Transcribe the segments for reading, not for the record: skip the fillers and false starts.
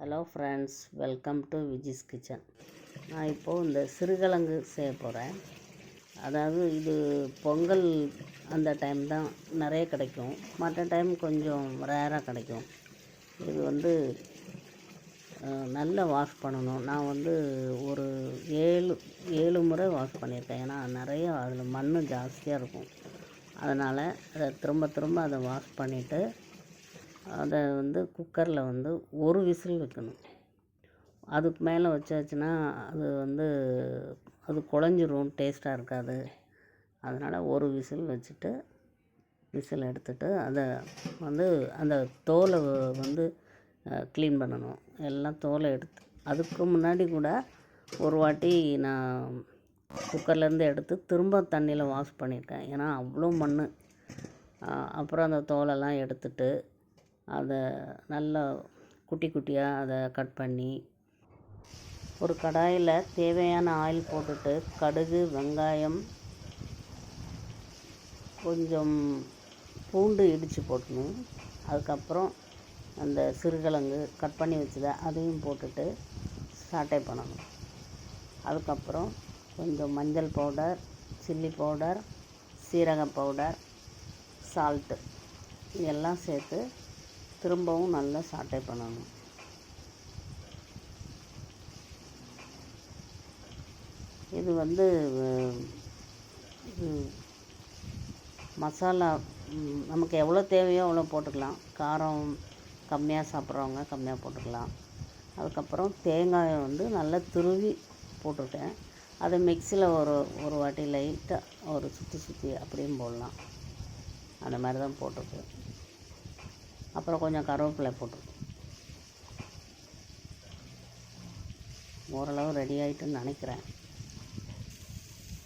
Hello friends, welcome to Viji's kitchen. நான் இப்போது இந்த சிறுகிழங்கு செய்ய போகிறேன். அதாவது இது பொங்கல் அந்த டைம் தான் நிறைய கிடைக்கும், மற்ற டைம் கொஞ்சம் ரேராக கிடைக்கும். இது நல்லா வாஷ் பண்ணணும். நான் ஒரு 7 முறை வாஷ் பண்ணியிருக்கேன். ஏன்னா நிறைய அதில் மண் ஜாஸ்தியாக இருக்கும். அதனால் அதை திரும்ப அதை வாஷ் பண்ணிவிட்டு அதை குக்கரில் ஒரு விசில் வைக்கணும். அதுக்கு மேலே வச்சாச்சுன்னா அது குழஞ்சிரும், டேஸ்ட்டாக இருக்காது. அதனால் ஒரு விசில் வச்சுட்டு விசில் எடுத்துட்டு அதை அந்த தோலை க்ளீன் பண்ணணும். எல்லாம் தோலை எடுத்து அதுக்கு முன்னாடி கூட ஒரு வாட்டி நான் குக்கர்லேருந்து எடுத்து திரும்ப தண்ணியில் வாஷ் பண்ணியிருக்கேன். ஏன்னா அவ்வளோ மண். அப்புறம் அந்த தோலெல்லாம் எடுத்துட்டு அதை நல்லா குட்டி குட்டியாக அதை கட் பண்ணி ஒரு கடாயில் தேவையான ஆயில் போட்டுட்டு கடுகு, வெங்காயம், கொஞ்சம் பூண்டு இடித்து போட்டணும். அதுக்கப்புறம் அந்த சிறுகிழங்கு கட் பண்ணி வச்சதை அதையும் போட்டுட்டு சாட்டை பண்ணணும். அதுக்கப்புறம் கொஞ்சம் மஞ்சள் பவுடர், சில்லி பவுடர், சீரக பவுடர், சால்ட்டு இதெல்லாம் சேர்த்து திரும்பவும் நல்லா சாட்டை பண்ணணும். இது மசாலா நமக்கு எவ்வளோ தேவையோ அவ்வளோ போட்டுக்கலாம். காரம் கம்மியாக சாப்பிட்றவங்க கம்மியாக போட்டுக்கலாம். அதுக்கப்புறம் தேங்காயை நல்லா துருவி போட்டுட்டேன். அதை மிக்சியில் ஒரு வாட்டி லைட்டாக ஒரு சுற்றி அப்படியும் போடலாம். அந்த மாதிரி தான் போட்டிருக்கு. அப்புறம் கொஞ்சம் கருவேப்பிலை போட்டிருக்கோம். ஓரளவு ரெடி ஆகிட்டுன்னு நினைக்கிறேன்.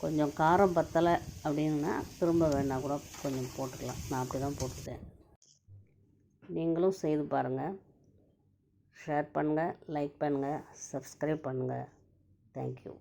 கொஞ்சம் காரம் பத்தலை அப்படின்னா திரும்ப வேணால் கூட கொஞ்சம் போட்டுக்கலாம். நான் அப்படி தான் போட்டுட்டேன். நீங்களும் செய்து பாருங்கள். ஷேர் பண்ணுங்கள், லைக் பண்ணுங்கள், சப்ஸ்கிரைப் பண்ணுங்கள். தேங்க்யூ.